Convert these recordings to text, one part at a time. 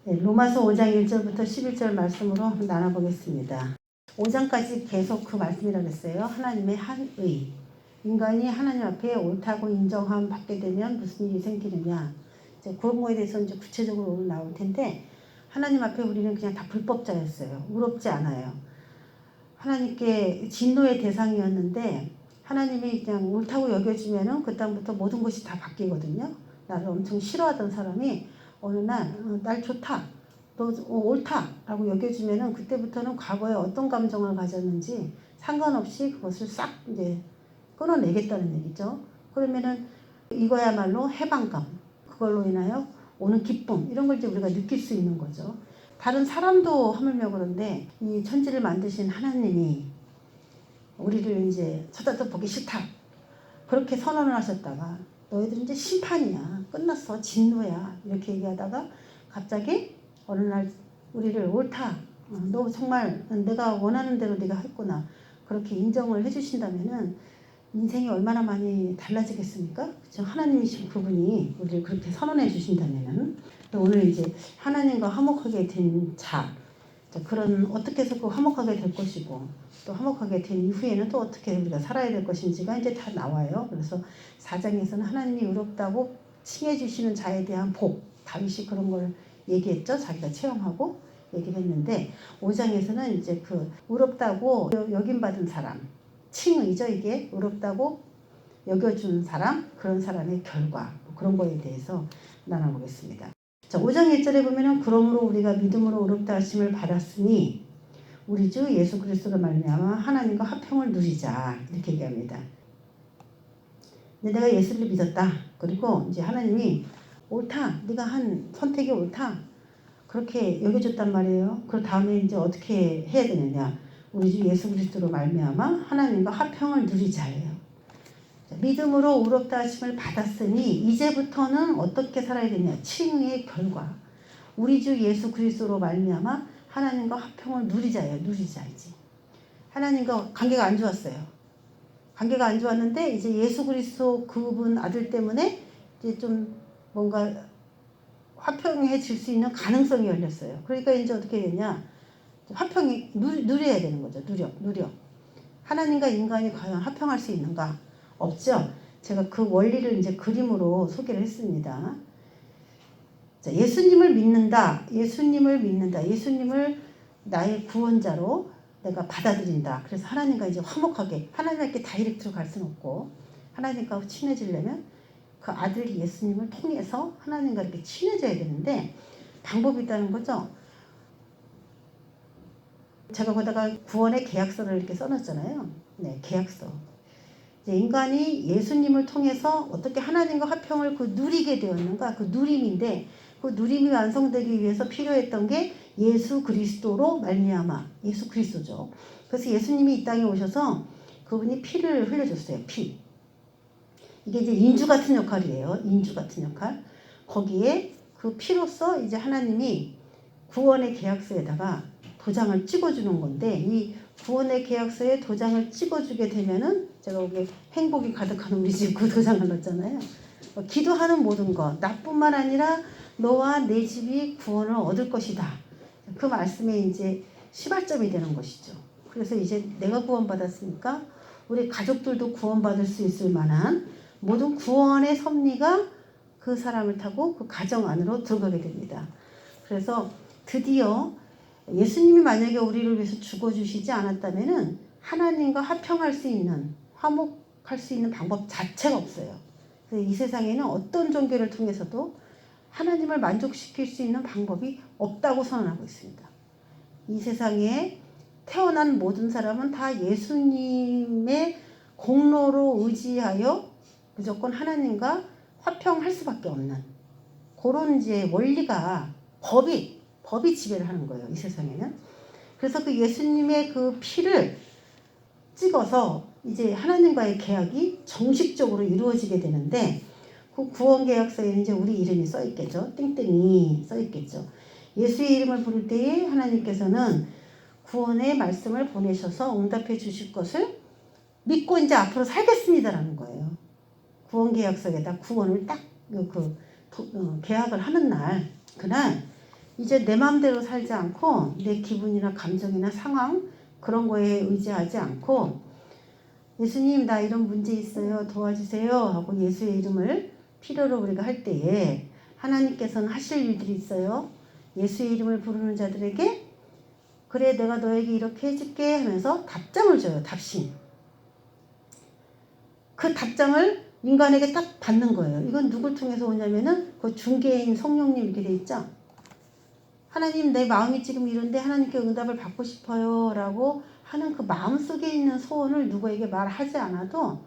네, 로마서 5장 1절부터 11절 말씀으로 한번 나눠보겠습니다. 5장까지 계속 그 말씀이라고 했어요. 하나님의 한의. 인간이 하나님 앞에 옳다고 인정함 받게 되면 무슨 일이 생기느냐. 이제 그런 거에 대해서 이제 구체적으로 오늘 나올 텐데, 하나님 앞에 우리는 그냥 다 불법자였어요. 의롭지 않아요. 하나님께 진노의 대상이었는데, 하나님이 그냥 옳다고 여겨주면은 그다음부터 모든 것이 다 바뀌거든요. 나를 엄청 싫어하던 사람이 어느 날, 날 좋다, 너 옳다 라고 여겨주면은 그때부터는 과거에 어떤 감정을 가졌는지 상관없이 그것을 싹 이제 끊어내겠다는 얘기죠. 그러면은 이거야말로 해방감, 그걸로 인하여 오는 기쁨, 이런 걸 이제 우리가 느낄 수 있는 거죠. 다른 사람도 하물며 그런데 이 천지를 만드신 하나님이 우리를 이제 쳐다도 보기 싫다, 그렇게 선언을 하셨다가 너희들은 이제 심판이야, 끝났어, 진노야, 이렇게 얘기하다가 갑자기 어느 날 우리를 옳다, 너 정말 내가 원하는 대로 네가 했구나, 그렇게 인정을 해주신다면은 인생이 얼마나 많이 달라지겠습니까? 그렇죠? 하나님이신 그분이 우리를 그렇게 선언해 주신다면은, 오늘 이제 하나님과 화목하게 된 자, 그런 어떻게 해서 그 화목하게 될 것이고, 또 화목하게 된 이후에는 또 어떻게 우리가 살아야 될 것인지가 이제 다 나와요. 그래서 4장에서는 하나님이 의롭다고 칭해 주시는 자에 대한 복, 다윗이 그런 걸 얘기했죠. 자기가 체험하고 얘기를 했는데, 5장에서는 이제 그 의롭다고 여김받은 사람, 칭의죠. 이게 의롭다고 여겨준 사람, 그런 사람의 결과, 그런 거에 대해서 나눠보겠습니다. 자, 5장 1절에 보면은 그러므로 우리가 믿음으로 의롭다 하심을 받았으니 우리 주 예수 그리스도로 말미암아 하나님과 화평을 누리자, 이렇게 얘기합니다. 내가 예수를 믿었다. 그리고 이제 하나님이 옳다, 네가 한 선택이 옳다, 그렇게 여겨줬단 말이에요. 그 다음에 이제 어떻게 해야 되느냐? 우리 주 예수 그리스도로 말미암아 하나님과 화평을 누리자예요. 믿음으로 의롭다 하심을 받았으니 이제부터는 어떻게 살아야 되냐? 칭의의 결과. 우리 주 예수 그리스도로 말미암아 하나님과 화평을 누리자예요. 누리자이지. 하나님과 관계가 안 좋았어요. 관계가 안 좋았는데 이제 예수 그리스도 그분 아들 때문에 이제 좀 뭔가 화평해질 수 있는 가능성이 열렸어요. 그러니까 이제 어떻게 되냐? 화평이 누려야 되는 거죠. 누려. 하나님과 인간이 과연 화평할 수 있는가? 없죠. 제가 그 원리를 이제 그림으로 소개를 했습니다. 자, 예수님을 믿는다. 예수님을 나의 구원자로 내가 받아들인다. 그래서 하나님과 이제 화목하게, 하나님께 다이렉트로 갈 수는 없고, 하나님과 친해지려면 그 아들 예수님을 통해서 하나님과 이렇게 친해져야 되는데 방법이 있다는 거죠. 제가 거기다가 구원의 계약서를 이렇게 써놨잖아요. 네, 계약서. 이제 인간이 예수님을 통해서 어떻게 하나님과 화평을 누리게 되었는가, 그 누림인데, 그 누림이 완성되기 위해서 필요했던 게 예수 그리스도로 말미암아, 예수 그리스도죠. 그래서 예수님이 이 땅에 오셔서 그분이 피를 흘려줬어요. 피. 이게 이제 인주 같은 역할이에요. 인주 같은 역할. 거기에 그 피로써 이제 하나님이 구원의 계약서에다가 도장을 찍어주는 건데, 이 구원의 계약서에 도장을 찍어주게 되면은, 제가 여기 행복이 가득한 우리 집 그 도장을 넣었잖아요. 기도하는 모든 것, 나뿐만 아니라 너와 내 집이 구원을 얻을 것이다. 그 말씀에 이제 시발점이 되는 것이죠. 그래서 이제 내가 구원받았으니까 우리 가족들도 구원받을 수 있을 만한 모든 구원의 섭리가 그 사람을 타고 그 가정 안으로 들어가게 됩니다. 그래서 드디어 예수님이 만약에 우리를 위해서 죽어주시지 않았다면은 하나님과 화평할 수 있는, 화목할 수 있는 방법 자체가 없어요. 그래서 이 세상에는 어떤 종교를 통해서도 하나님을 만족시킬 수 있는 방법이 없다고 선언하고 있습니다. 이 세상에 태어난 모든 사람은 다 예수님의 공로로 의지하여 무조건 하나님과 화평할 수밖에 없는 그런 이제 원리가, 법이 지배를 하는 거예요, 이 세상에는. 그래서 그 예수님의 그 피를 찍어서 이제 하나님과의 계약이 정식적으로 이루어지게 되는데, 그 구원계약서에는 이제 우리 이름이 써 있겠죠. 땡땡이 써 있겠죠. 예수의 이름을 부를 때에 하나님께서는 구원의 말씀을 보내셔서 응답해 주실 것을 믿고 이제 앞으로 살겠습니다라는 거예요. 구원계약서에다 구원을 딱 계약을 하는 날, 그날 이제 내 마음대로 살지 않고 내 기분이나 감정이나 상황 그런 거에 의지하지 않고 예수님 나 이런 문제 있어요 도와주세요 하고 예수의 이름을 필요로 우리가 할 때에 하나님께서는 하실 일들이 있어요. 예수의 이름을 부르는 자들에게 그래 내가 너에게 이렇게 해줄게 하면서 답장을 줘요. 답신. 그 답장을 인간에게 딱 받는 거예요. 이건 누굴 통해서 오냐면은 그 중개인 성령님 이렇게 돼 있죠. 하나님 내 마음이 지금 이런데 하나님께 응답을 받고 싶어요 라고 하는 그 마음속에 있는 소원을 누구에게 말하지 않아도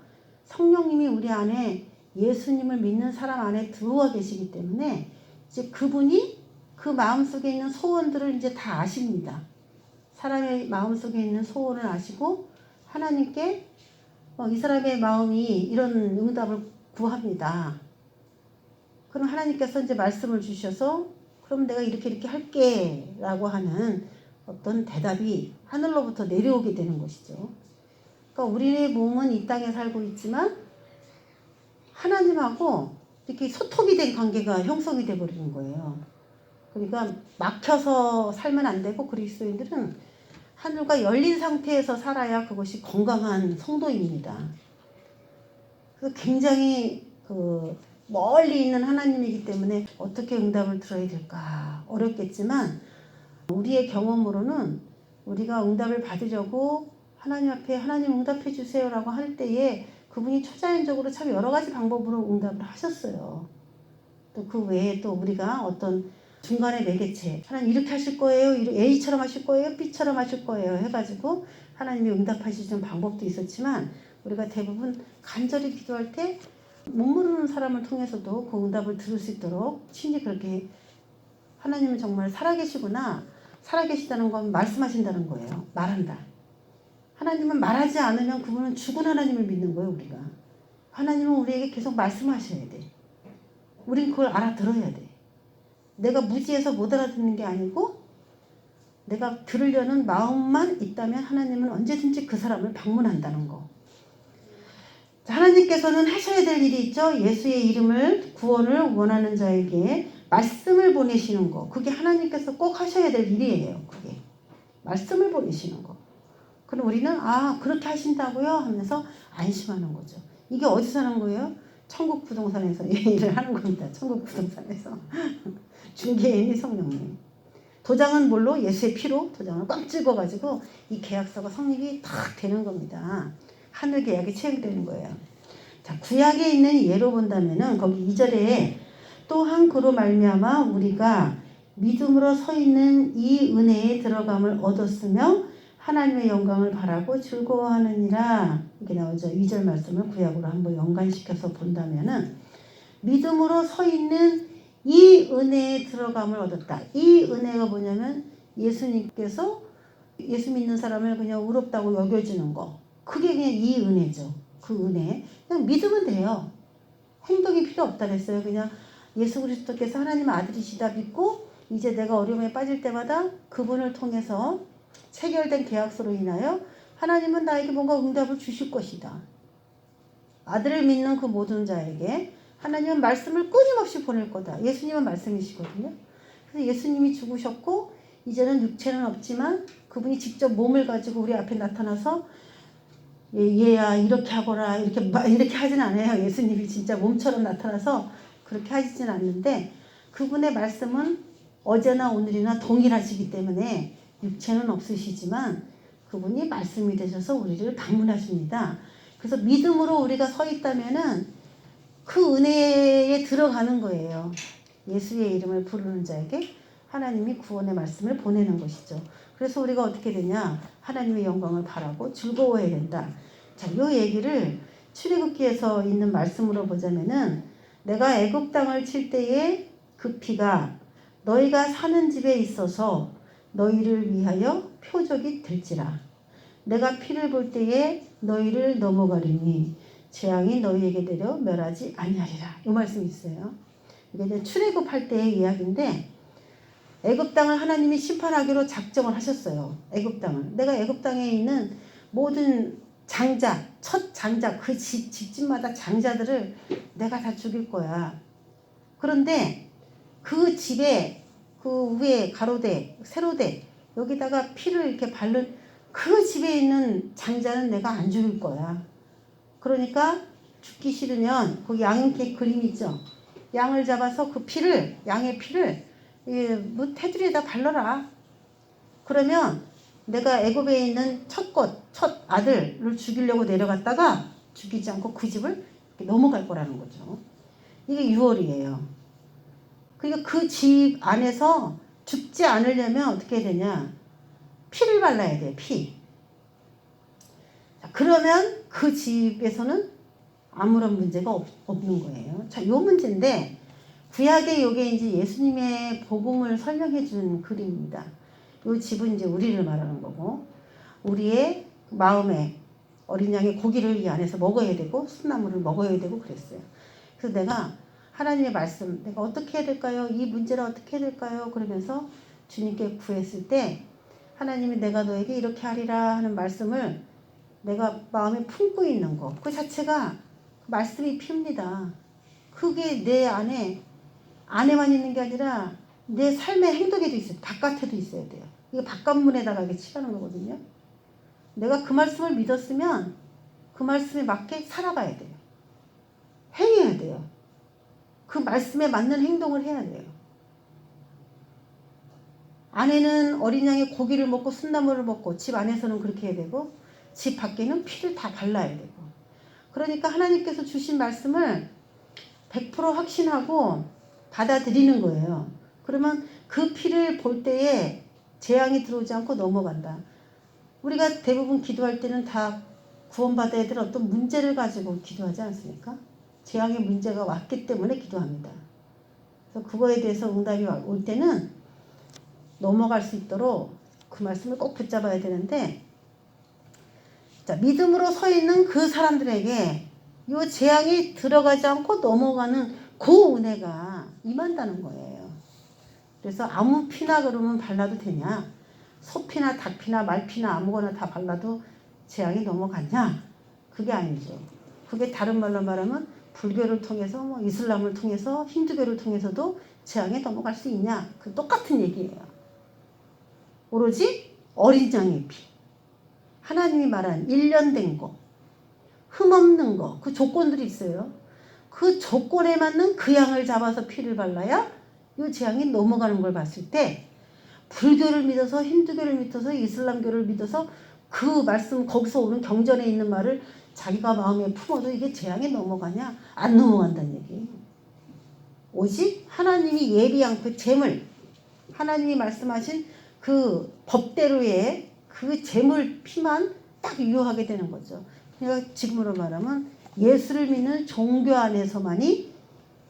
성령님이 우리 안에 예수님을 믿는 사람 안에 들어와 계시기 때문에 이제 그분이 그 마음속에 있는 소원들을 이제 다 아십니다. 사람의 마음속에 있는 소원을 아시고 하나님께 이 사람의 마음이 이런 응답을 구합니다. 그럼 하나님께서 이제 말씀을 주셔서 그럼 내가 이렇게 할게 라고 하는 어떤 대답이 하늘로부터 내려오게 되는 것이죠. 그러니까 우리의 몸은 이 땅에 살고 있지만 하나님하고 이렇게 소통이 된 관계가 형성이 되어버리는 거예요. 그러니까 막혀서 살면 안 되고 그리스도인들은 하늘과 열린 상태에서 살아야 그것이 건강한 성도입니다. 그래서 굉장히 멀리 있는 하나님이기 때문에 어떻게 응답을 들어야 될까 어렵겠지만 우리의 경험으로는 우리가 응답을 받으려고 하나님 앞에 하나님 응답해 주세요라고 할 때에 그분이 초자연적으로 참 여러 가지 방법으로 응답을 하셨어요. 또 그 외에 또 우리가 어떤 중간에 매개체 하나님 이렇게 하실 거예요. A처럼 하실 거예요. B처럼 하실 거예요. 해가지고 하나님이 응답하시는 방법도 있었지만 우리가 대부분 간절히 기도할 때 못 모르는 사람을 통해서도 그 응답을 들을 수 있도록 친히 그렇게 하나님은 정말 살아계시구나. 살아계시다는 건 말씀하신다는 거예요. 말한다. 하나님은 말하지 않으면 그분은 죽은 하나님을 믿는 거예요. 우리가. 하나님은 우리에게 계속 말씀하셔야 돼. 우린 그걸 알아들어야 돼. 내가 무지해서 못 알아듣는 게 아니고 내가 들으려는 마음만 있다면 하나님은 언제든지 그 사람을 방문한다는 거. 하나님께서는 하셔야 될 일이 있죠. 예수의 이름을 구원을 원하는 자에게 말씀을 보내시는 거. 그게 하나님께서 꼭 하셔야 될 일이에요. 그게 말씀을 보내시는 거. 그럼 우리는 그렇게 하신다고요? 하면서 안심하는 거죠. 이게 어디서 하는 거예요? 천국 부동산에서 일을 하는 겁니다. 천국 부동산에서. 중개인이 성령님. 도장은 뭘로? 예수의 피로 도장을 꽉 찍어가지고 이 계약서가 성립이 탁 되는 겁니다. 하늘 계약이 체결되는 거예요. 자, 구약에 있는 예로 본다면은 거기 2절에 또한 그로 말미암아 우리가 믿음으로 서 있는 이 은혜에 들어감을 얻었으며 하나님의 영광을 바라고 즐거워하느니라 이렇게 나오죠. 2절 말씀을 구약으로 한번 연관시켜서 본다면은 믿음으로 서 있는 이 은혜에 들어감을 얻었다. 이 은혜가 뭐냐면 예수님께서 예수 믿는 사람을 그냥 의롭다고 여겨주는 거. 그게 그냥 이 은혜죠. 그 은혜. 그냥 믿으면 돼요. 행동이 필요 없다 그랬어요. 그냥 예수 그리스도께서 하나님 아들이시다 믿고 이제 내가 어려움에 빠질 때마다 그분을 통해서 체결된 계약서로 인하여 하나님은 나에게 뭔가 응답을 주실 것이다. 아들을 믿는 그 모든 자에게 하나님은 말씀을 끊임없이 보낼 거다. 예수님은 말씀이시거든요. 그래서 예수님이 죽으셨고 이제는 육체는 없지만 그분이 직접 몸을 가지고 우리 앞에 나타나서 얘야 이렇게 하거라 이렇게 하진 않아요. 예수님이 진짜 몸처럼 나타나서 그렇게 하시진 않는데 그분의 말씀은 어제나 오늘이나 동일하시기 때문에 육체는 없으시지만 그분이 말씀이 되셔서 우리를 방문하십니다. 그래서 믿음으로 우리가 서 있다면은 그 은혜에 들어가는 거예요. 예수의 이름을 부르는 자에게 하나님이 구원의 말씀을 보내는 것이죠. 그래서 우리가 어떻게 되냐? 하나님의 영광을 바라고 즐거워해야 된다. 자, 이 얘기를 출애굽기에서 있는 말씀으로 보자면은 내가 애굽 땅을 칠 때에 그 피가 너희가 사는 집에 있어서 너희를 위하여 표적이 될지라. 내가 피를 볼 때에 너희를 넘어가리니 재앙이 너희에게 내려 멸하지 아니하리라. 이 말씀이 있어요. 이게 이제 출애굽할 때의 이야기인데 애굽 땅을 하나님이 심판하기로 작정을 하셨어요. 애굽 땅을. 내가 애굽 땅에 있는 모든 장자, 첫 장자, 그 집집마다 장자들을 내가 다 죽일 거야. 그런데 그 집에 그 위에 가로대, 세로대 여기다가 피를 이렇게 바른 그 집에 있는 장자는 내가 안 죽일 거야. 그러니까 죽기 싫으면 거기 양 그림 있죠. 양을 잡아서 그 피를 양의 피를 뭐 테두리에다 발라라. 그러면 내가 애굽에 있는 첫 아들을 죽이려고 내려갔다가 죽이지 않고 그 집을 넘어갈 거라는 거죠. 이게 유월이에요. 그러니까 그 집 안에서 죽지 않으려면 어떻게 해야 되냐? 피를 발라야 돼요. 피. 자, 그러면 그 집에서는 아무런 문제가 없는 거예요. 자, 요 문제인데 구약의 요게 이제 예수님의 복음을 설명해 준 그림입니다. 요 집은 이제 우리를 말하는 거고 우리의 마음에 어린 양의 고기를 이 안에서 먹어야 되고 순나물을 먹어야 되고 그랬어요. 그래서 내가 하나님의 말씀 내가 어떻게 해야 될까요? 이 문제를 어떻게 해야 될까요? 그러면서 주님께 구했을 때 하나님이 내가 너에게 이렇게 하리라 하는 말씀을 내가 마음에 품고 있는 거 그 자체가 말씀이 피웁니다. 그게 내 안에만 있는 게 아니라 내 삶의 행동에도 있어요. 바깥에도 있어야 돼요. 이거 바깥문에다가 이게 칠하는 거거든요. 내가 그 말씀을 믿었으면 그 말씀에 맞게 살아가야 돼요. 행해야 돼요. 그 말씀에 맞는 행동을 해야 돼요. 안에는 어린 양의 고기를 먹고 순나물을 먹고 집 안에서는 그렇게 해야 되고 집 밖에는 피를 다 발라야 되고 그러니까 하나님께서 주신 말씀을 100% 확신하고 받아들이는 거예요. 그러면 그 피를 볼 때에 재앙이 들어오지 않고 넘어간다. 우리가 대부분 기도할 때는 다 구원받아야 될 어떤 문제를 가지고 기도하지 않습니까? 재앙의 문제가 왔기 때문에 기도합니다. 그래서 그거에 대해서 응답이 올 때는 넘어갈 수 있도록 그 말씀을 꼭 붙잡아야 되는데 자, 믿음으로 서 있는 그 사람들에게 이 재앙이 들어가지 않고 넘어가는 그 은혜가 임한다는 거예요. 그래서 아무 피나 그러면 발라도 되냐? 소피나 닭피나 말피나 아무거나 다 발라도 재앙이 넘어갔냐? 그게 아니죠. 그게 다른 말로 말하면 불교를 통해서 뭐 이슬람을 통해서 힌두교를 통해서도 재앙에 넘어갈 수 있냐? 그 똑같은 얘기예요. 오로지 어린 양의 피. 하나님이 말한 일련된 거, 흠없는 거, 그 조건들이 있어요. 그 조건에 맞는 그 양을 잡아서 피를 발라야 이 재앙이 넘어가는 걸 봤을 때 불교를 믿어서 힌두교를 믿어서 이슬람교를 믿어서 그 말씀 거기서 오는 경전에 있는 말을 자기가 마음에 품어도 이게 재앙이 넘어가냐? 안 넘어간다는 얘기예요. 오직 하나님이 예비한 그 재물, 하나님이 말씀하신 그 법대로의 그 재물 피만 딱 유효하게 되는 거죠. 그러니까 지금으로 말하면 예수를 믿는 종교 안에서만이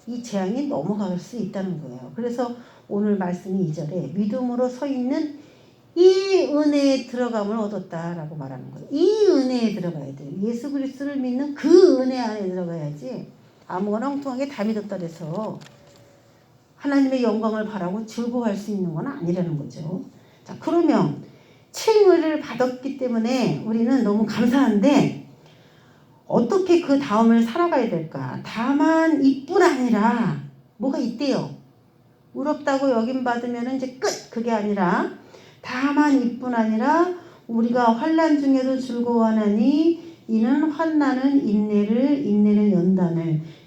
이 재앙이 넘어갈 수 있다는 거예요. 그래서 오늘 말씀이 2절에 믿음으로 서 있는 이 은혜에 들어감을 얻었다라고 말하는 거예요. 이 은혜에 들어가야 돼요. 예수 그리스도를 믿는 그 은혜 안에 들어가야지 아무거나 엉뚱하게 다 믿었다 해서 하나님의 영광을 바라고 즐거워할 수 있는 건 아니라는 거죠. 자, 그러면 칭의를 받았기 때문에 우리는 너무 감사한데 어떻게 그 다음을 살아가야 될까? 다만 이뿐 아니라 뭐가 있대요. 의롭다고 여김받으면 이제 끝! 그게 아니라 다만 이뿐 아니라 우리가 환난 중에도 즐거워하나니 이는 환난은 인내를 인내는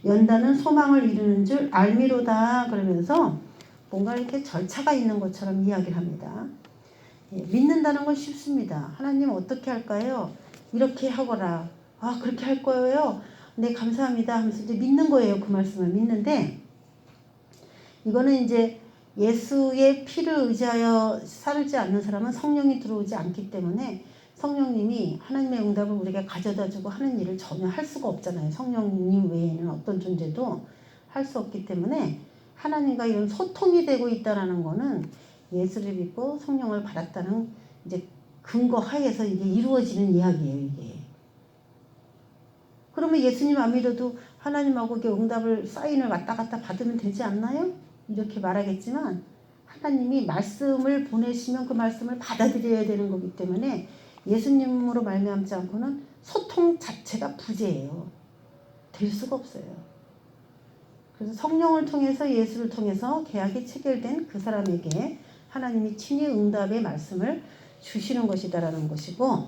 연단은 소망을 이루는 줄 알미로다. 그러면서 뭔가 이렇게 절차가 있는 것처럼 이야기를 합니다. 믿는다는 건 쉽습니다. 하나님 어떻게 할까요? 이렇게 하거라. 아, 그렇게 할 거예요? 네, 감사합니다 하면서 이제 믿는 거예요. 그 말씀을 믿는데 이거는 이제 예수의 피를 의지하여 살지 않는 사람은 성령이 들어오지 않기 때문에 성령님이 하나님의 응답을 우리에게 가져다 주고 하는 일을 전혀 할 수가 없잖아요. 성령님 외에는 어떤 존재도 할 수 없기 때문에 하나님과 이런 소통이 되고 있다는 거는 예수를 믿고 성령을 받았다는 이제 근거 하에서 이게 이루어지는 이야기예요, 이게. 그러면 예수님 안 믿어도 하나님하고 이렇게 응답을 사인을 왔다 갔다 받으면 되지 않나요? 이렇게 말하겠지만 하나님이 말씀을 보내시면 그 말씀을 받아들여야 되는 거기 때문에 예수님으로 말미암지 않고는 소통 자체가 부재예요. 될 수가 없어요. 그래서 성령을 통해서 예수를 통해서 계약이 체결된 그 사람에게 하나님이 친히 응답의 말씀을 주시는 것이다라는 것이고,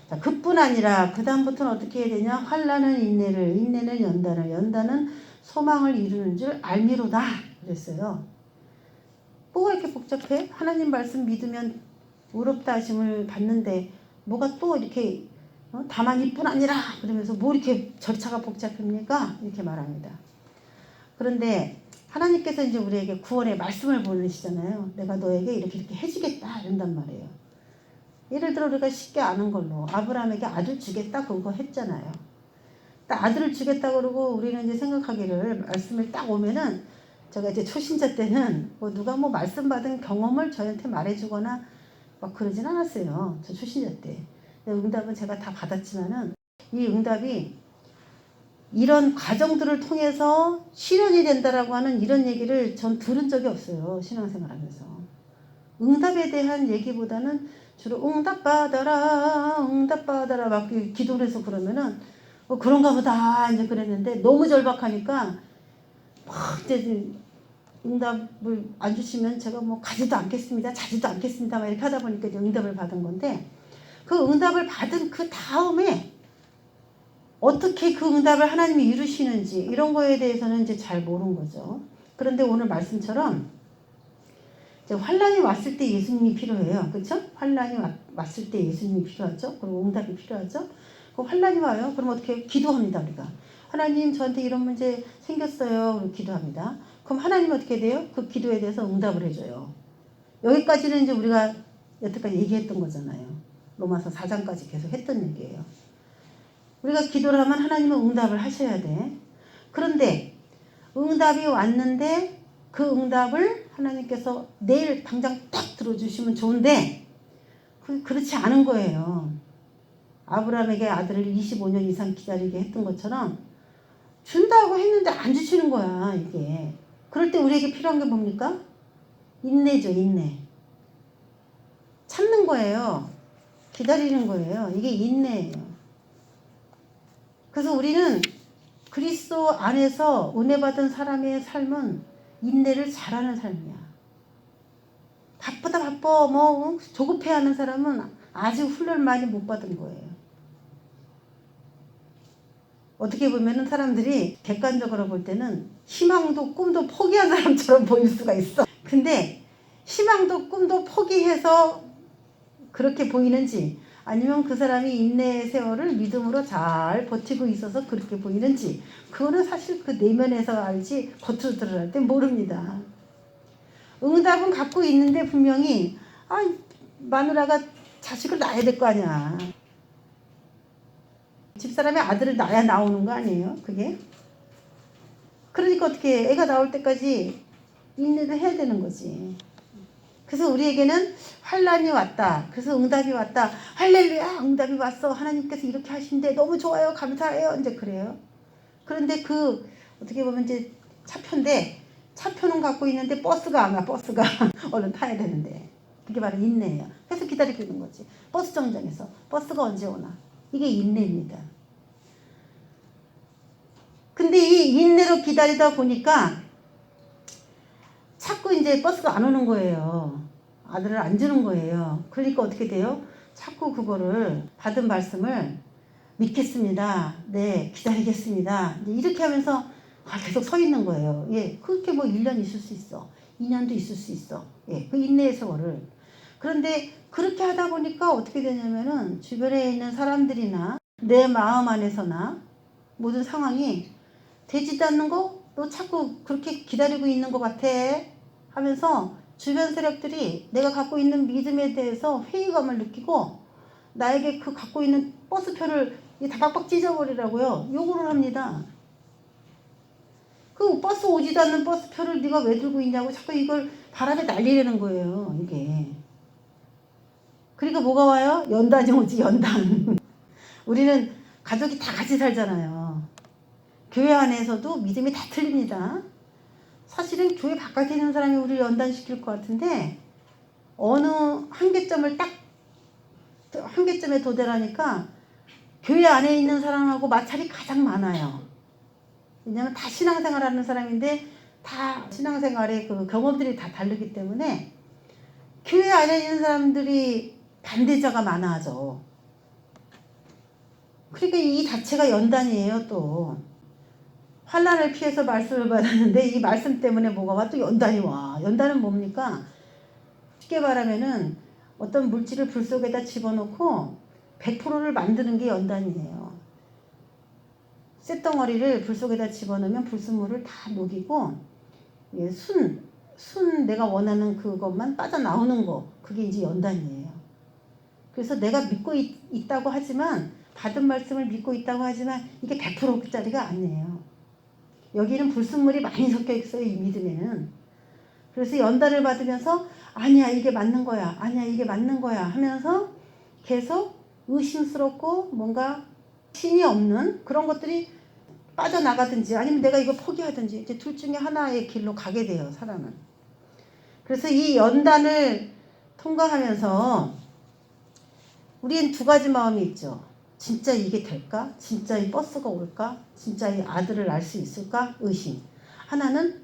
자, 그뿐 아니라 그 다음부터는 어떻게 해야 되냐? 환난은 인내를, 인내는 연단을, 연단은 소망을 이루는 줄 알미로다 그랬어요. 뭐가 이렇게 복잡해? 하나님 말씀 믿으면 의롭다 하심을 받는데 뭐가 또 이렇게 다만 이뿐 아니라 그러면서 뭐 이렇게 절차가 복잡합니까? 이렇게 말합니다. 그런데 하나님께서 이제 우리에게 구원의 말씀을 보내시잖아요. 내가 너에게 이렇게 해주겠다 이런단 말이에요. 예를 들어 우리가 쉽게 아는 걸로 아브라함에게 아들 주겠다 그거 했잖아요. 딱 아들을 주겠다 그러고 우리는 이제 생각하기를 말씀을 딱 오면은, 제가 이제 초신자 때는 뭐 누가 뭐 말씀 받은 경험을 저한테 말해주거나 막 그러진 않았어요. 저 초신자 때. 응답은 제가 다 받았지만은 이 응답이 이런 과정들을 통해서 실현이 된다라고 하는 이런 얘기를 전 들은 적이 없어요. 신앙생활하면서. 응답에 대한 얘기보다는 주로 응답받아라 응답받아라 막 기도를 해서 그러면은 그런가 보다 이제 그랬는데, 너무 절박하니까 막 이제 응답을 안 주시면 제가 뭐 가지도 않겠습니다 자지도 않겠습니다 막 이렇게 하다 보니까 이제 응답을 받은 건데, 그 응답을 받은 그 다음에 어떻게 그 응답을 하나님이 이루시는지 이런 거에 대해서는 이제 잘 모르는 거죠. 그런데 오늘 말씀처럼 환란이 왔을 때 예수님이 필요해요. 그렇죠? 환란이 왔을 때 예수님이 필요하죠. 그리고 응답이 필요하죠. 그 환란이 와요. 그럼 어떻게 해요? 기도합니다. 우리가. 하나님 저한테 이런 문제 생겼어요. 그리고 기도합니다. 그럼 하나님 어떻게 돼요? 그 기도에 대해서 응답을 해줘요. 여기까지는 이제 우리가 여태까지 얘기했던 거잖아요. 로마서 4장까지 계속 했던 얘기예요. 우리가 기도를 하면 하나님은 응답을 하셔야 돼. 그런데 응답이 왔는데 그 응답을 하나님께서 내일 당장 딱 들어주시면 좋은데 그렇지 않은 거예요. 아브라함에게 아들을 25년 이상 기다리게 했던 것처럼 준다고 했는데 안 주시는 거야 이게. 그럴 때 우리에게 필요한 게 뭡니까? 인내죠. 인내. 참는 거예요. 기다리는 거예요. 이게 인내예요. 그래서 우리는 그리스도 안에서 은혜 받은 사람의 삶은 인내를 잘하는 삶이야. 바쁘다 바빠 뭐 조급해하는 사람은 아직 훈련을 많이 못 받은 거예요. 어떻게 보면은 사람들이 객관적으로 볼 때는 희망도 꿈도 포기한 사람처럼 보일 수가 있어. 근데 희망도 꿈도 포기해서 그렇게 보이는지, 아니면 그 사람이 인내의 세월을 믿음으로 잘 버티고 있어서 그렇게 보이는지, 그거는 사실 그 내면에서 알지 겉으로 드러날 때 모릅니다. 응답은 갖고 있는데 분명히 마누라가 자식을 낳아야 될 거 아니야. 집사람의 아들을 낳아야 나오는 거 아니에요 그게? 그러니까 어떻게 애가 나올 때까지 인내를 해야 되는 거지. 그래서 우리에게는 환란이 왔다. 그래서 응답이 왔다. 할렐루야 응답이 왔어. 하나님께서 이렇게 하신대. 너무 좋아요. 감사해요. 이제 그래요. 그런데 그 어떻게 보면 이제 차표인데 차표는 갖고 있는데 버스가 안 와. 버스가 얼른 타야 되는데. 그게 바로 인내예요. 그래서 기다리고 있는 거지. 버스 정장에서 버스가 언제 오나. 이게 인내입니다. 근데 이 인내로 기다리다 보니까 자꾸 이제 버스가 안 오는 거예요. 아들을 안 주는 거예요. 그러니까 어떻게 돼요? 자꾸 그거를 받은 말씀을 믿겠습니다. 네, 기다리겠습니다. 이렇게 하면서 계속 서 있는 거예요. 예, 그렇게 뭐 1년 있을 수 있어. 2년도 있을 수 있어. 예, 그 인내의 세월을. 그런데 그렇게 하다 보니까 어떻게 되냐면은 주변에 있는 사람들이나 내 마음 안에서나 모든 상황이 되지도 않는 거, 너 자꾸 그렇게 기다리고 있는 것 같아 하면서 주변 세력들이 내가 갖고 있는 믿음에 대해서 회의감을 느끼고 나에게 그 갖고 있는 버스표를 다 빡빡 찢어버리라고요. 요구를 합니다. 그 버스 오지도 않는 버스표를 네가 왜 들고 있냐고 자꾸 이걸 바람에 날리려는 거예요. 이게. 그러니까 뭐가 와요? 연단이 오지. 연단. 우리는 가족이 다 같이 살잖아요. 교회 안에서도 믿음이 다 틀립니다. 사실은 교회 바깥에 있는 사람이 우리를 연단시킬 것 같은데 어느 한계점을 딱 한계점에 도달하니까 교회 안에 있는 사람하고 마찰이 가장 많아요. 왜냐하면 다 신앙생활하는 사람인데 다 신앙생활의 그 경험들이 다 다르기 때문에 교회 안에 있는 사람들이 반대자가 많아져. 그러니까 이 자체가 연단이에요. 또 환난을 피해서 말씀을 받았는데 이 말씀 때문에 뭐가 와? 또 연단이 와. 연단은 뭡니까? 쉽게 말하면은 어떤 물질을 불 속에다 집어넣고 100%를 만드는 게 연단이에요. 쇳덩어리를 불 속에다 집어넣으면 불순물을 다 녹이고 순 내가 원하는 그것만 빠져나오는 거, 그게 이제 연단이에요. 그래서 내가 믿고 있다고 하지만, 받은 말씀을 믿고 있다고 하지만 이게 100%짜리가 아니에요. 여기는 불순물이 많이 섞여 있어요, 이 믿음에는. 그래서 연단을 받으면서 아니야 이게 맞는 거야, 아니야 이게 맞는 거야 하면서 계속 의심스럽고 뭔가 신이 없는 그런 것들이 빠져나가든지 아니면 내가 이거 포기하든지 이제 둘 중에 하나의 길로 가게 돼요, 사람은. 그래서 이 연단을 통과하면서 우리는 두 가지 마음이 있죠. 진짜 이게 될까? 진짜 이 버스가 올까? 진짜 이 아들을 낳을 수 있을까? 의심. 하나는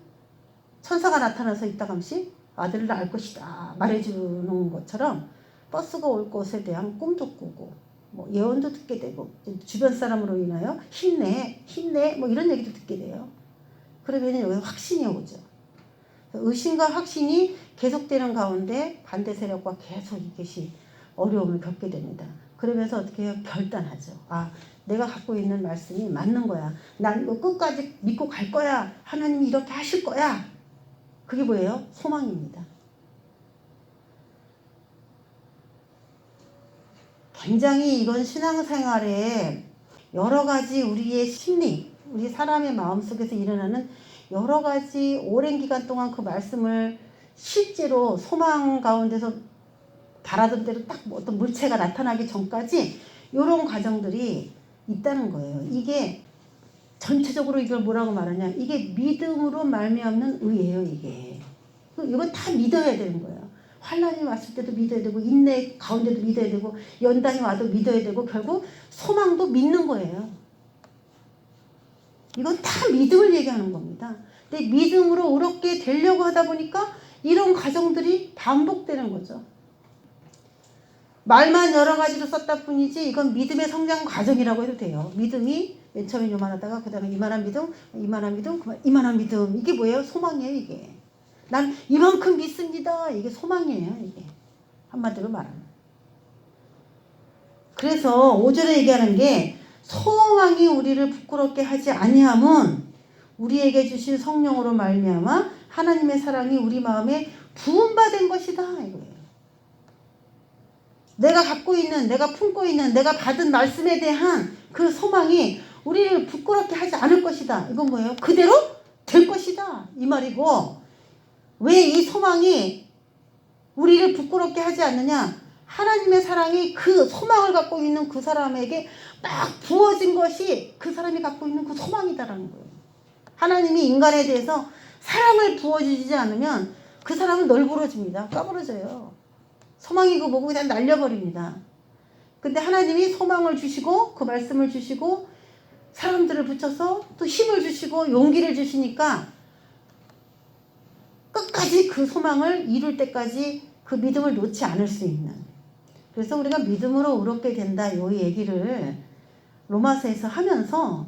천사가 나타나서 이따금씩 아들을 낳을 것이다 말해주는 것처럼 버스가 올 것에 대한 꿈도 꾸고 뭐 예언도 듣게 되고 주변 사람으로 인하여 힘내 뭐 이런 얘기도 듣게 돼요. 그러면 여기 확신이 오죠. 의심과 확신이 계속되는 가운데 반대 세력과 계속 이것이 어려움을 겪게 됩니다. 그러면서 어떻게 해요? 결단하죠. 아, 내가 갖고 있는 말씀이 맞는 거야. 난 이거 끝까지 믿고 갈 거야. 하나님이 이렇게 하실 거야. 그게 뭐예요? 소망입니다. 굉장히 이건 신앙생활에 여러 가지 우리의 심리, 우리 사람의 마음속에서 일어나는 여러 가지 오랜 기간 동안 그 말씀을 실제로 소망 가운데서 바라던 대로 딱 어떤 물체가 나타나기 전까지 이런 과정들이 있다는 거예요. 이게 전체적으로 이걸 뭐라고 말하냐, 이게 믿음으로 말미암는 의예요. 이건 다 믿어야 되는 거예요. 환난이 왔을 때도 믿어야 되고 인내 가운데도 믿어야 되고 연단이 와도 믿어야 되고 결국 소망도 믿는 거예요. 이건 다 믿음을 얘기하는 겁니다. 근데 믿음으로 그렇게 되려고 하다 보니까 이런 과정들이 반복되는 거죠. 말만 여러 가지로 썼다 뿐이지 이건 믿음의 성장 과정이라고 해도 돼요. 믿음이 맨 처음에 요만하다가 그 다음에 이만한 믿음, 이만한 믿음. 이게 뭐예요? 소망이에요, 이게. 난 이만큼 믿습니다. 이게 소망이에요, 이게. 한마디로 말하면. 그래서 5절에 얘기하는 게 소망이 우리를 부끄럽게 하지 아니함은 우리에게 주신 성령으로 말미암아 하나님의 사랑이 우리 마음에 부음받은 것이다, 이거예요. 내가 갖고 있는, 내가 품고 있는, 내가 받은 말씀에 대한 그 소망이 우리를 부끄럽게 하지 않을 것이다. 이건 뭐예요? 그대로 될 것이다, 이 말이고, 왜 이 소망이 우리를 부끄럽게 하지 않느냐? 하나님의 사랑이 그 소망을 갖고 있는 그 사람에게 딱 부어진 것이 그 사람이 갖고 있는 그 소망이다라는 거예요. 하나님이 인간에 대해서 사랑을 부어주지 않으면 그 사람은 널브러집니다. 까부러져요. 소망이고 뭐고 그냥 날려버립니다. 근데 하나님이 소망을 주시고 그 말씀을 주시고 사람들을 붙여서 또 힘을 주시고 용기를 주시니까 끝까지 그 소망을 이룰 때까지 그 믿음을 놓지 않을 수 있는. 그래서 우리가 믿음으로 의롭게 된다 이 얘기를 로마서에서 하면서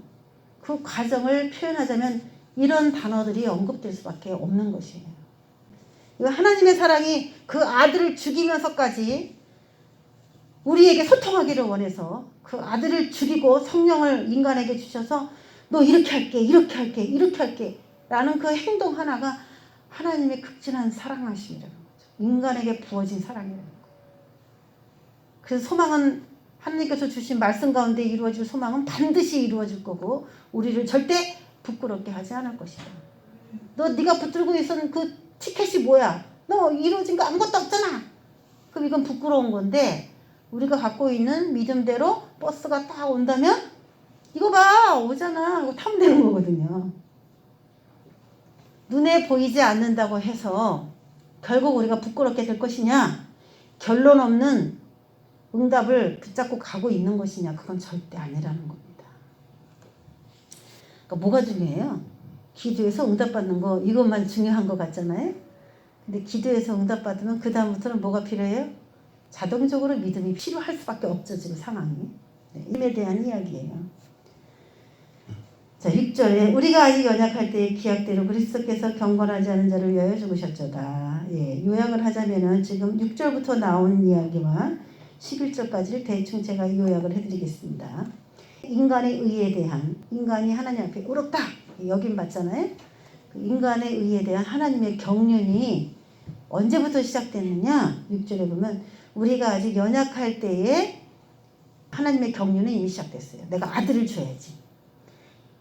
그 과정을 표현하자면 이런 단어들이 언급될 수밖에 없는 것이에요. 하나님의 사랑이 그 아들을 죽이면서까지 우리에게 소통하기를 원해서 그 아들을 죽이고 성령을 인간에게 주셔서 너 이렇게 할게 이렇게 할게 이렇게 할게 라는 그 행동 하나가 하나님의 극진한 사랑하심이라는 거죠. 인간에게 부어진 사랑이라는 거예요. 그래서 소망은 하나님께서 주신 말씀 가운데 이루어질 소망은 반드시 이루어질 거고 우리를 절대 부끄럽게 하지 않을 것이다. 너 네가 붙들고 있었던 그 티켓이 뭐야? 너 이루어진 거 아무것도 없잖아. 그럼 이건 부끄러운 건데 우리가 갖고 있는 믿음대로 버스가 딱 온다면 이거 봐 오잖아. 이거 타면 되는 거거든요. 눈에 보이지 않는다고 해서 결국 우리가 부끄럽게 될 것이냐? 결론 없는 응답을 붙잡고 가고 있는 것이냐? 그건 절대 아니라는 겁니다. 그러니까 뭐가 중요해요? 기도해서 응답받는 거 이것만 중요한 것 같잖아요. 근데 기도해서 응답받으면 그 다음부터는 뭐가 필요해요? 자동적으로 믿음이 필요할 수밖에 없죠. 지금 상황이. 네, 임에 대한 이야기예요. 자, 6절에 우리가 아직 연약할 때의 기약대로 그리스도께서 경건하지 않은 자를 위하여 죽으셨도다. 예, 요약을 하자면은 지금 6절부터 나온 이야기와 11절까지를 대충 제가 요약을 해드리겠습니다. 인간의 의에 대한, 인간이 하나님 앞에 의롭다 여김 받잖아요. 그 인간의 의에 대한 하나님의 경륜이 언제부터 시작됐느냐? 6절에 보면 우리가 아직 연약할 때에 하나님의 경륜은 이미 시작됐어요. 내가 아들을 줘야지.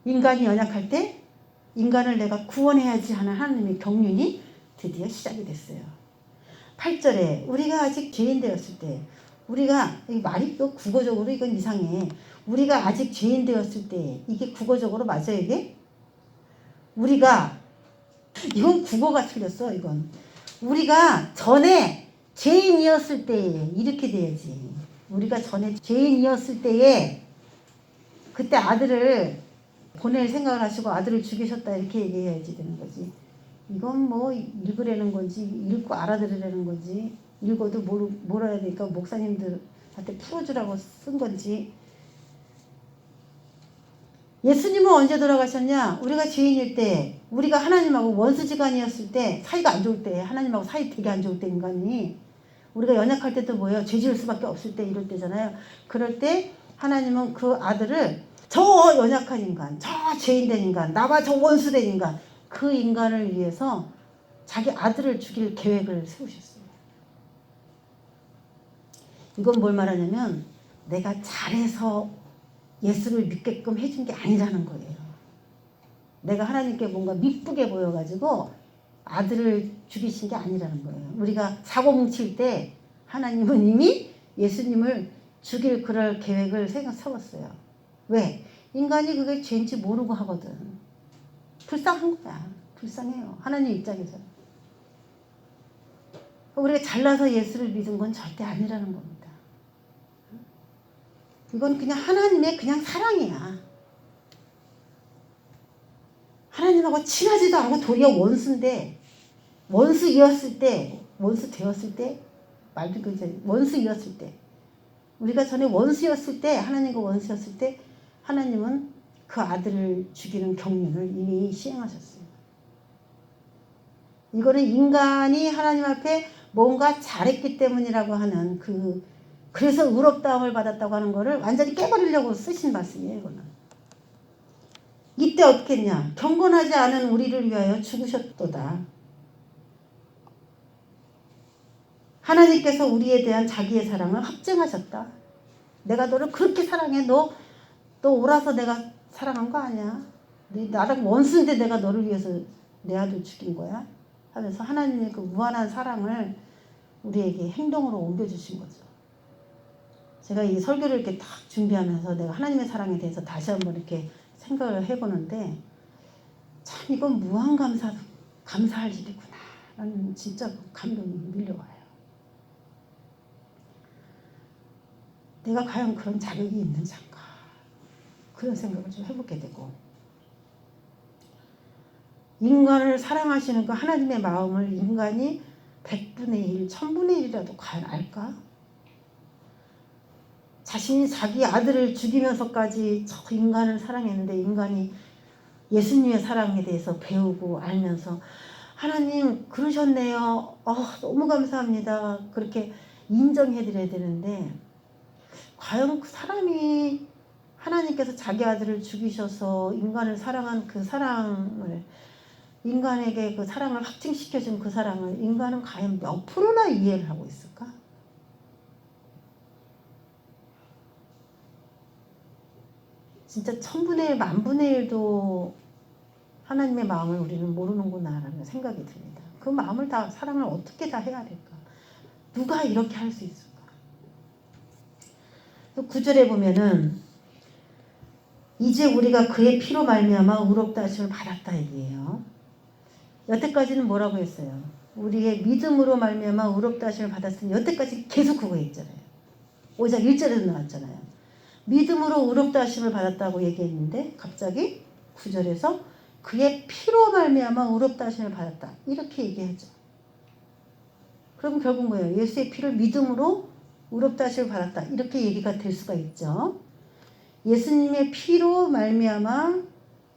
인간이 연약할 때 인간을 내가 구원해야지 하는 하나님의 경륜이 드디어 시작이 됐어요. 8절에 우리가 아직 죄인 되었을 때, 우리가 이 말이 또 국어적으로 이건 이상해. 우리가 아직 죄인 되었을 때, 이게 국어적으로 맞아요 이게? 우리가, 이건 국어가 틀렸어 이건. 우리가 전에 죄인이었을 때에 이렇게 돼야지. 우리가 전에 죄인이었을 때에 그때 아들을 보낼 생각을 하시고 아들을 죽이셨다 이렇게 얘기해야지 되는 거지. 이건 뭐 읽으라는 건지 읽고 알아들으라는 건지 읽어도 몰아야 되니까 목사님들한테 풀어주라고 쓴 건지. 예수님은 언제 돌아가셨냐? 우리가 죄인일 때, 우리가 하나님하고 원수지간이었을 때, 사이가 안 좋을 때, 하나님하고 사이 되게 안 좋을 때 인간이, 우리가 연약할 때도 뭐예요? 죄 지을 수밖에 없을 때 이럴 때잖아요. 그럴 때 하나님은 그 아들을 저 연약한 인간, 저 죄인된 인간, 나와 저 원수된 인간, 그 인간을 위해서 자기 아들을 죽일 계획을 세우셨어요. 이건 뭘 말하냐면 내가 잘해서 예수를 믿게끔 해준 게 아니라는 거예요. 내가 하나님께 뭔가 미쁘게 보여가지고 아들을 죽이신 게 아니라는 거예요. 우리가 사고 뭉칠 때 하나님은 이미 예수님을 죽일 그럴 계획을 세웠어요. 왜? 인간이 그게 죄인지 모르고 하거든. 불쌍한 거야. 불쌍해요. 하나님 입장에서. 우리가 잘나서 예수를 믿은 건 절대 아니라는 겁니다. 이건 그냥 하나님의 그냥 사랑이야. 하나님하고 친하지도 않고 도리어 원수인데, 원수 되었을 때, 말도 그 원수이었을 때, 우리가 전에 원수였을 때, 하나님과 원수였을 때, 하나님은 그 아들을 죽이는 경륜을 이미 시행하셨어요. 이거는 인간이 하나님 앞에 뭔가 잘했기 때문이라고 하는 그래서 의롭다함을 받았다고 하는 거를 완전히 깨버리려고 쓰신 말씀이에요, 이거는. 이때 어떻게 했냐? 경건하지 않은 우리를 위하여 죽으셨도다. 하나님께서 우리에 대한 자기의 사랑을 확증하셨다. 내가 너를 그렇게 사랑해. 너 오라서 내가 사랑한 거 아니야. 나랑 원수인데 내가 너를 위해서 내 아들 죽인 거야. 하면서 하나님의 그 무한한 사랑을 우리에게 행동으로 옮겨주신 거죠. 제가 이 설교를 이렇게 딱 준비하면서 내가 하나님의 사랑에 대해서 다시 한번 이렇게 생각을 해보는데 참 이건 무한 감사할 일이구나 라는 진짜 감동이 밀려와요. 내가 과연 그런 자격이 있는 자인가 그런 생각을 좀 해보게 되고, 인간을 사랑하시는 그 하나님의 마음을 인간이 100분의 1, 1000분의 1이라도 과연 알까? 자신이 자기 아들을 죽이면서까지 저 인간을 사랑했는데 인간이 예수님의 사랑에 대해서 배우고 알면서 하나님 그러셨네요. 너무 감사합니다. 그렇게 인정해드려야 되는데 과연 그 사람이 하나님께서 자기 아들을 죽이셔서 인간을 사랑한 그 사랑을, 인간에게 그 사랑을 확증시켜준 그 사랑을 인간은 과연 몇 프로나 이해를 하고 있을까? 진짜 1000분의 1, 10,000분의 1도 하나님의 마음을 우리는 모르는구나라는 생각이 듭니다. 그 마음을 다, 사랑을 어떻게 다 해야 될까? 누가 이렇게 할 수 있을까? 9절에 보면은 이제 우리가 그의 피로 말미암아 의롭다 하심을 받았다 얘기해요. 여태까지는 뭐라고 했어요? 우리의 믿음으로 말미암아 의롭다 하심을 받았으니 여태까지 계속 그거 했잖아요. 5장 1절에도 나왔잖아요. 믿음으로 의롭다 하심을 받았다고 얘기했는데 갑자기 9절에서 그의 피로 말미암아 의롭다 하심을 받았다. 이렇게 얘기하죠. 그럼 결국 뭐예요? 예수의 피를 믿음으로 의롭다 하심을 받았다. 이렇게 얘기가 될 수가 있죠. 예수님의 피로 말미암아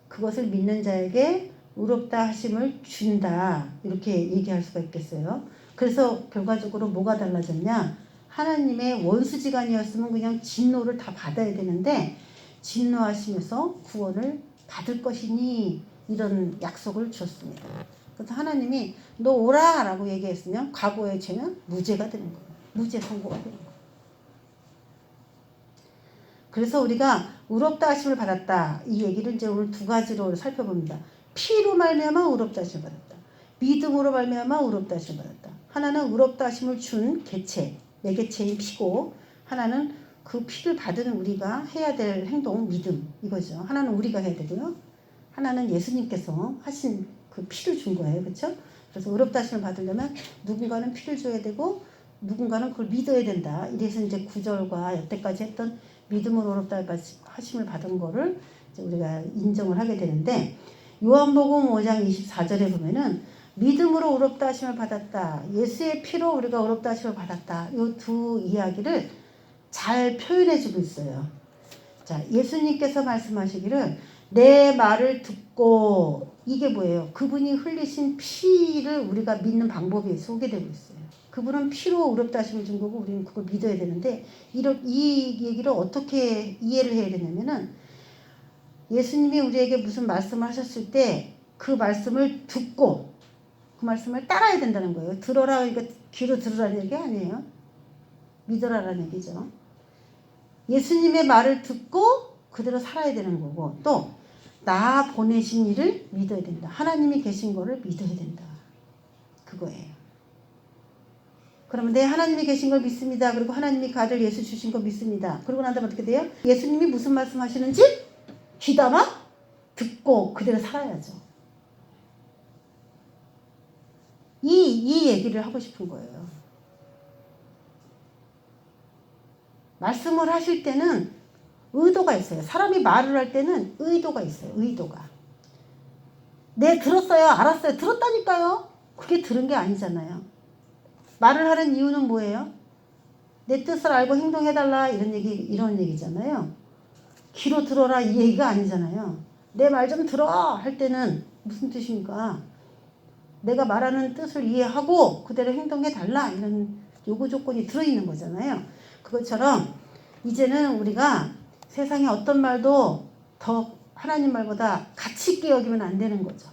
그것을 믿는 자에게 의롭다 하심을 준다. 이렇게 얘기할 수가 있겠어요. 그래서 결과적으로 뭐가 달라졌냐? 하나님의 원수지간이었으면 그냥 진노를 다 받아야 되는데 진노하시면서 구원을 받을 것이니 이런 약속을 주었습니다. 그래서 하나님이 너 오라 라고 얘기했으면 과거의 죄는 무죄가 되는 거예요. 무죄 선고가 되는 거예요. 그래서 우리가 의롭다 하심을 받았다. 이 얘기를 이제 오늘 두 가지로 살펴봅니다. 피로 말미암아 의롭다 하심을 받았다. 믿음으로 말미암아 의롭다 하심을 받았다. 하나는 의롭다 하심을 준 개체, 내 개체인 피고, 하나는 그 피를 받은 우리가 해야 될 행동, 믿음 이거죠. 하나는 우리가 해야 되고요. 하나는 예수님께서 하신 그 피를 준 거예요. 그렇죠? 그래서 의롭다 하심을 받으려면 누군가는 피를 줘야 되고 누군가는 그걸 믿어야 된다. 이래서 이제 9절과 여태까지 했던 믿음으로 의롭다 하심을 받은 거를 이제 우리가 인정을 하게 되는데 요한복음 5장 24절에 보면은 믿음으로 의롭다 하심을 받았다. 예수의 피로 우리가 의롭다 하심을 받았다. 이 두 이야기를 잘 표현해 주고 있어요. 자, 예수님께서 말씀하시기를 내 말을 듣고 이게 뭐예요? 그분이 흘리신 피를 우리가 믿는 방법이 소개되고 있어요. 그분은 피로 의롭다 하심을 준 거고 우리는 그걸 믿어야 되는데 이 얘기를 어떻게 이해를 해야 되냐면은 예수님이 우리에게 무슨 말씀을 하셨을 때 그 말씀을 듣고 그 말씀을 따라야 된다는 거예요. 들어라, 그러니까 귀로 들으라는 얘기 아니에요. 믿어라라는 얘기죠. 예수님의 말을 듣고 그대로 살아야 되는 거고 또 나 보내신 이를 믿어야 된다. 하나님이 계신 거를 믿어야 된다. 그거예요. 그러면 내 하나님이 계신 걸 믿습니다. 그리고 하나님이 그 아들 예수 주신 거 믿습니다. 그러고 난 다음에 어떻게 돼요? 예수님이 무슨 말씀 하시는지 귀담아 듣고 그대로 살아야죠. 이 얘기를 하고 싶은 거예요. 말씀을 하실 때는 의도가 있어요. 사람이 말을 할 때는 의도가 있어요. 의도가. 네, 들었어요. 알았어요. 들었다니까요. 그게 들은 게 아니잖아요. 말을 하는 이유는 뭐예요? 내 뜻을 알고 행동해달라 이런 얘기잖아요. 귀로 들어라 이 얘기가 아니잖아요. 내 말 좀 들어 할 때는 무슨 뜻입니까? 내가 말하는 뜻을 이해하고 그대로 행동해달라 이런 요구 조건이 들어있는 거잖아요. 그것처럼 이제는 우리가 세상에 어떤 말도 더 하나님 말보다 가치 있게 여기면 안 되는 거죠.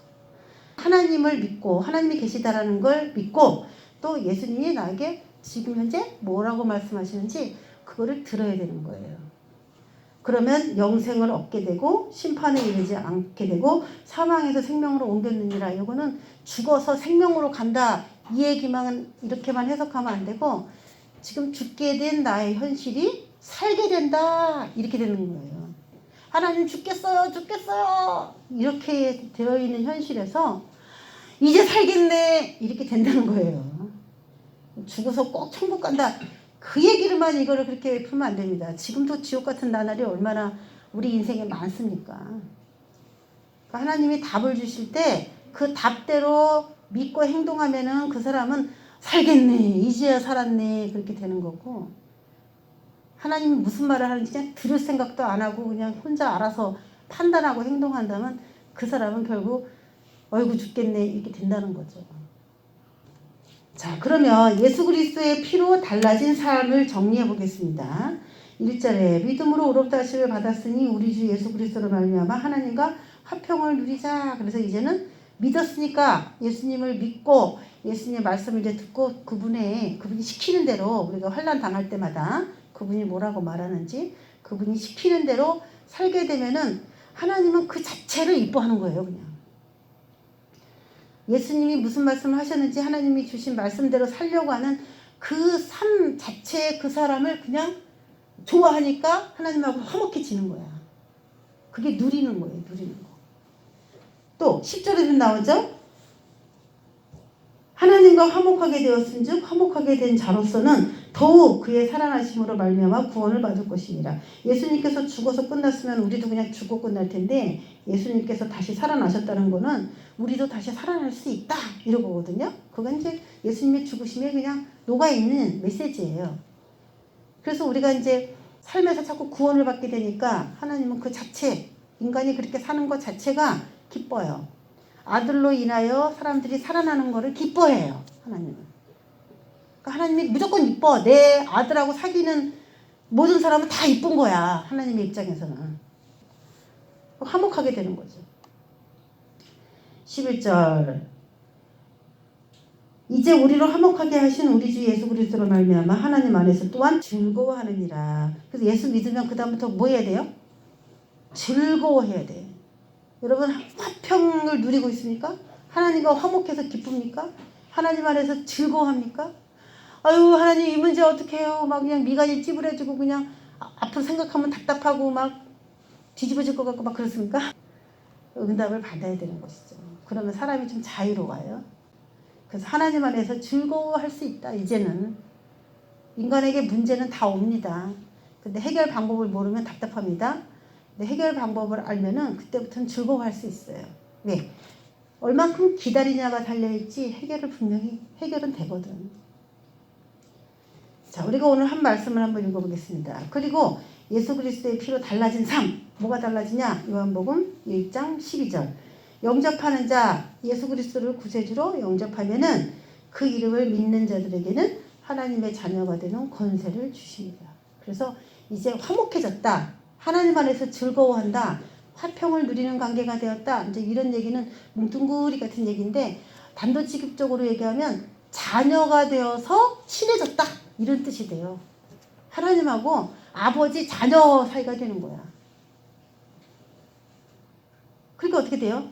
하나님을 믿고 하나님이 계시다라는 걸 믿고 또 예수님이 나에게 지금 현재 뭐라고 말씀하시는지 그거를 들어야 되는 거예요. 그러면 영생을 얻게 되고 심판에 이르지 않게 되고 사망에서 생명으로 옮겼느니라. 이거는 죽어서 생명으로 간다 이 얘기만 이렇게만 해석하면 안 되고 지금 죽게 된 나의 현실이 살게 된다 이렇게 되는 거예요. 하나님 죽겠어요 이렇게 되어 있는 현실에서 이제 살겠네 이렇게 된다는 거예요. 죽어서 꼭 천국 간다 그 얘기로만 이거를 그렇게 풀면 안 됩니다. 지금도 지옥 같은 나날이 얼마나 우리 인생에 많습니까? 그러니까 하나님이 답을 주실 때 그 답대로 믿고 행동하면은 그 사람은 살겠네 이제야 살았네 그렇게 되는 거고 하나님이 무슨 말을 하는지 그냥 들을 생각도 안 하고 그냥 혼자 알아서 판단하고 행동한다면 그 사람은 결국 어이구 죽겠네 이렇게 된다는 거죠. 자, 그러면 예수 그리스도의 피로 달라진 삶을 정리해 보겠습니다. 1절에 믿음으로 의롭다 하심을 받았으니 우리 주 예수 그리스도로 말미암아 하나님과 화평을 누리자. 그래서 이제는 믿었으니까 예수님을 믿고 예수님의 말씀을 이제 듣고 그분이 시키는 대로 우리가 환난 당할 때마다 그분이 뭐라고 말하는지 그분이 시키는 대로 살게 되면은 하나님은 그 자체를 이뻐하는 거예요, 그냥. 예수님이 무슨 말씀을 하셨는지 하나님이 주신 말씀대로 살려고 하는 그 삶 자체의 그 사람을 그냥 좋아하니까 하나님하고 화목해지는 거야. 그게 누리는 거예요, 누리는 거. 또 10절에도 나오죠? 하나님과 화목하게 되었은즉 화목하게 된 자로서는 더욱 그의 살아나심으로 말미암아 구원을 받을 것이니라. 예수님께서 죽어서 끝났으면 우리도 그냥 죽고 끝날 텐데 예수님께서 다시 살아나셨다는 거는 우리도 다시 살아날 수 있다 이런 거거든요. 그건 이제 예수님의 죽으심에 그냥 녹아있는 메시지예요. 그래서 우리가 이제 삶에서 자꾸 구원을 받게 되니까 하나님은 그 자체, 인간이 그렇게 사는 것 자체가 기뻐요. 아들로 인하여 사람들이 살아나는 거를 기뻐해요. 하나님은. 그러니까 하나님이 무조건 이뻐. 내 아들하고 사귀는 모든 사람은 다 이쁜 거야. 하나님의 입장에서는. 화목하게 되는 거죠. 11절 이제 우리로 화목하게 하신 우리 주 예수 그리스도로 말미암아 하나님 안에서 또한 즐거워하느니라. 그래서 예수 믿으면 그 다음부터 뭐 해야 돼요? 즐거워해야 돼. 여러분 화평을 누리고 있습니까? 하나님과 화목해서 기쁩니까? 하나님 안에서 즐거워합니까? 아유 하나님 이 문제 어떻게 해요? 막 그냥 미간이 찌부려지고 그냥 앞으로 생각하면 답답하고 막 뒤집어질 것 같고 막 그렇습니까? 응답을 받아야 되는 것이죠. 그러면 사람이 좀 자유로워요. 그래서 하나님 안에서 즐거워할 수 있다. 이제는 인간에게 문제는 다 옵니다. 근데 해결 방법을 모르면 답답합니다. 근데 해결 방법을 알면은 그때부터는 즐거워할 수 있어요. 왜? 얼만큼 기다리냐가 달려있지 해결은 되거든. 자, 우리가 오늘 한 말씀을 한번 읽어보겠습니다. 그리고 예수 그리스도의 피로 달라진 삶. 뭐가 달라지냐? 요한복음 1장 12절. 영접하는 자, 예수 그리스도를 구세주로 영접하면은 그 이름을 믿는 자들에게는 하나님의 자녀가 되는 권세를 주십니다. 그래서 이제 화목해졌다. 하나님 안에서 즐거워한다. 화평을 누리는 관계가 되었다. 이제 이런 얘기는 뭉뚱그리 같은 얘기인데 단도직입적으로 얘기하면 자녀가 되어서 친해졌다. 이런 뜻이 돼요. 하나님하고 아버지 자녀 사이가 되는 거야. 그러니까 어떻게 돼요?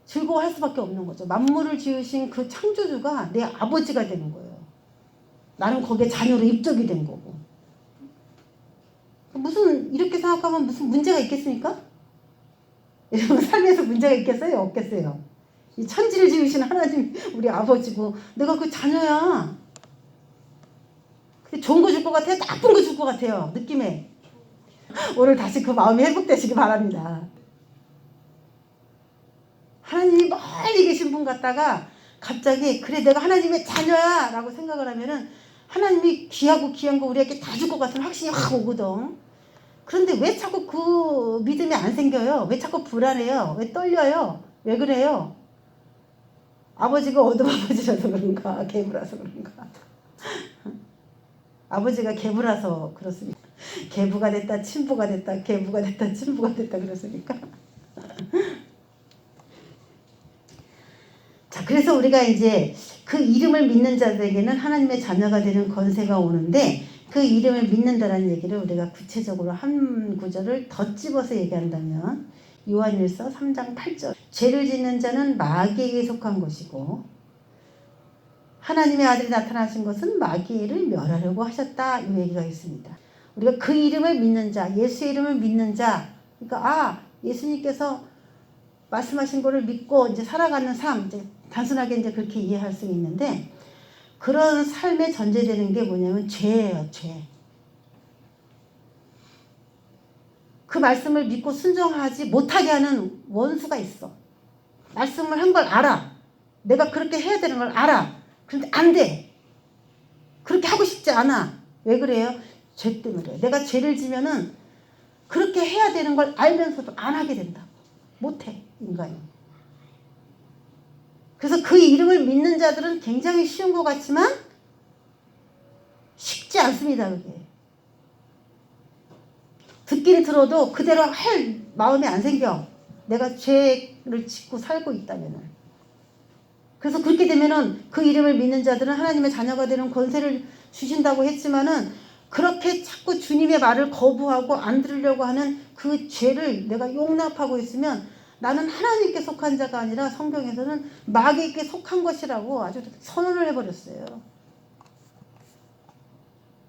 즐거워할 수밖에 없는 거죠. 만물을 지으신 그 창조주가 내 아버지가 되는 거예요. 나는 거기에 자녀로 입적이 된 거고. 무슨 이렇게 생각하면 무슨 문제가 있겠습니까? 여러분 삶에서 문제가 있겠어요? 없겠어요? 이 천지를 지으신 하나님 우리 아버지고 내가 그 자녀야. 근데 좋은 거 줄 것 같아요? 나쁜 거 줄 것 같아요? 느낌에. 오늘 다시 그 마음이 회복되시기 바랍니다. 하나님이 멀리 계신 분 같다가 갑자기 그래 내가 하나님의 자녀야 라고 생각을 하면은 하나님이 귀하고 귀한 거 우리에게 다 줄 것 같은 확신이 확 오거든. 그런데 왜 자꾸 그 믿음이 안 생겨요? 왜 자꾸 불안해요? 왜 떨려요? 왜 그래요? 아버지가 어둠 아버지라서 그런가? 개부라서 그런가? 아버지가 개부라서 그렇습니까? 개부가 됐다 친부가 됐다 개부가 됐다 친부가 됐다 그렇습니까? 자, 그래서 우리가 이제 그 이름을 믿는 자들에게는 하나님의 자녀가 되는 권세가 오는데 그 이름을 믿는다라는 얘기를 우리가 구체적으로 한 구절을 덧집어서 얘기한다면 요한일서 3장 8절 죄를 짓는 자는 마귀에게 속한 것이고 하나님의 아들이 나타나신 것은 마귀를 멸하려고 하셨다 이 얘기가 있습니다. 우리가 그 이름을 믿는 자 예수의 이름을 믿는 자 그러니까 예수님께서 말씀하신 거를 믿고 이제 살아가는 삶 이제 단순하게 이제 그렇게 이해할 수 있는데 그런 삶에 전제되는 게 뭐냐면 죄예요. 죄. 그 말씀을 믿고 순종하지 못하게 하는 원수가 있어. 말씀을 한 걸 알아. 내가 그렇게 해야 되는 걸 알아. 그런데 안 돼. 그렇게 하고 싶지 않아. 왜 그래요? 죄 때문에. 내가 죄를 지면은 그렇게 해야 되는 걸 알면서도 안 하게 된다. 못해 인간이. 그래서 그 이름을 믿는 자들은 굉장히 쉬운 것 같지만 쉽지 않습니다. 그게. 듣긴 들어도 그대로 할 마음이 안 생겨. 내가 죄를 짓고 살고 있다면은. 그래서 그렇게 되면은 그 이름을 믿는 자들은 하나님의 자녀가 되는 권세를 주신다고 했지만은 그렇게 자꾸 주님의 말을 거부하고 안 들으려고 하는 그 죄를 내가 용납하고 있으면 나는 하나님께 속한 자가 아니라 성경에서는 마귀에게 속한 것이라고 아주 선언을 해버렸어요.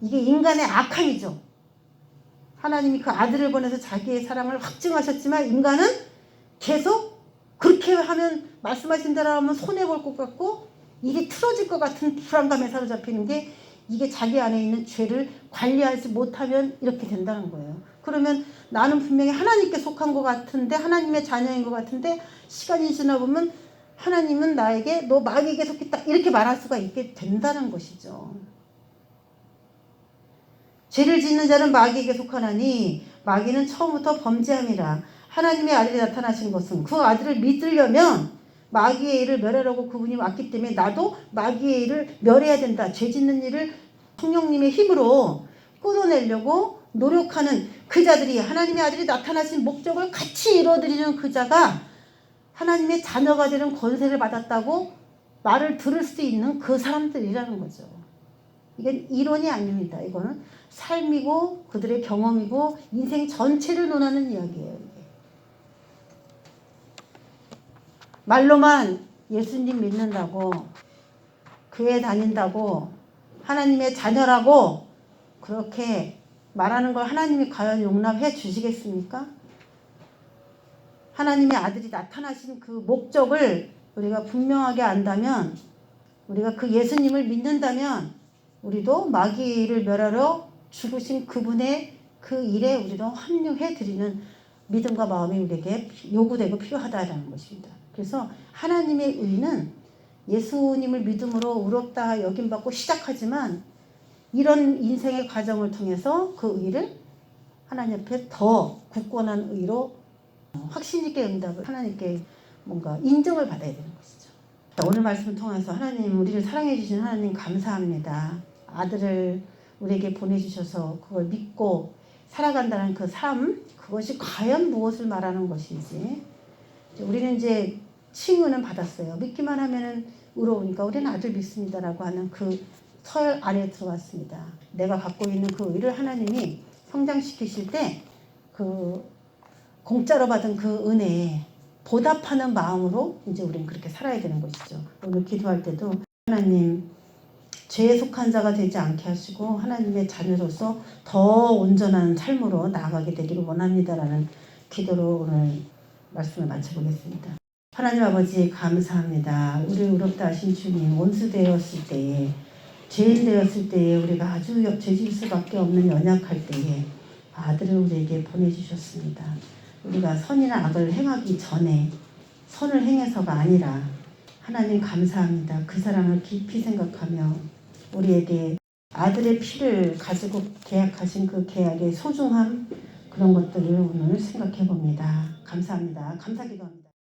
이게 인간의 악함이죠. 하나님이 그 아들을 보내서 자기의 사랑을 확증하셨지만 인간은 계속 그렇게 하면 말씀하신 대로 하면 손해볼 것 같고 이게 틀어질 것 같은 불안감에 사로잡히는 게 이게 자기 안에 있는 죄를 관리하지 못하면 이렇게 된다는 거예요. 그러면 나는 분명히 하나님께 속한 것 같은데 하나님의 자녀인 것 같은데 시간이 지나 보면 하나님은 나에게 너 마귀에게 속했다 이렇게 말할 수가 있게 된다는 것이죠. 죄를 짓는 자는 마귀에게 속하나니 마귀는 처음부터 범죄함이라. 하나님의 아들이 나타나신 것은 그 아들을 믿으려면 마귀의 일을 멸하려고 그분이 왔기 때문에 나도 마귀의 일을 멸해야 된다. 죄 짓는 일을 성령님의 힘으로 끊어내려고 노력하는 그 자들이 하나님의 아들이 나타나신 목적을 같이 이루어드리는 그 자가 하나님의 자녀가 되는 권세를 받았다고 말을 들을 수 있는 그 사람들이라는 거죠. 이건 이론이 아닙니다. 이거는 삶이고 그들의 경험이고 인생 전체를 논하는 이야기예요. 말로만 예수님 믿는다고 교회 다닌다고 하나님의 자녀라고 그렇게 말하는 걸 하나님이 과연 용납해 주시겠습니까? 하나님의 아들이 나타나신 그 목적을 우리가 분명하게 안다면, 우리가 그 예수님을 믿는다면 우리도 마귀의 일을 멸하러 죽으신 그분의 그 일에 우리도 합류해 드리는 믿음과 마음이 우리에게 요구되고 필요하다라는 것입니다. 그래서 하나님의 의는 예수님을 믿음으로 의롭다 여김받고 시작하지만 이런 인생의 과정을 통해서 그 의를 하나님 앞에 더 굳건한 의로 확신 있게 응답을 하나님께 뭔가 인정을 받아야 되는 것이죠. 오늘 말씀을 통해서 하나님, 우리를 사랑해 주신 하나님 감사합니다. 아들을 우리에게 보내주셔서 그걸 믿고 살아간다는 그 삶, 그것이 과연 무엇을 말하는 것인지 우리는 이제 칭의는 받았어요. 믿기만 하면은 의로우니까 우리는 아들 믿습니다라고 하는 그 설 안에 들어왔습니다. 내가 갖고 있는 그 의를 하나님이 성장시키실 때 그 공짜로 받은 그 은혜에 보답하는 마음으로 이제 우리는 그렇게 살아야 되는 것이죠. 오늘 기도할 때도 하나님, 죄에 속한 자가 되지 않게 하시고 하나님의 자녀로서 더 온전한 삶으로 나아가게 되기를 원합니다라는 기도로 오늘 말씀을 마쳐보겠습니다. 하나님 아버지 감사합니다. 우리를 의롭다 하신 주님, 원수 되었을 때에, 죄인 되었을 때에, 우리가 아주 죄질 수밖에 없는 연약할 때에 아들을 우리에게 보내주셨습니다. 우리가 선이나 악을 행하기 전에 선을 행해서가 아니라 하나님 감사합니다. 그 사랑을 깊이 생각하며 우리에게 아들의 피를 가지고 계약하신 그 계약의 소중함, 그런 것들을 오늘 생각해 봅니다. 감사합니다. 감사기도합니다.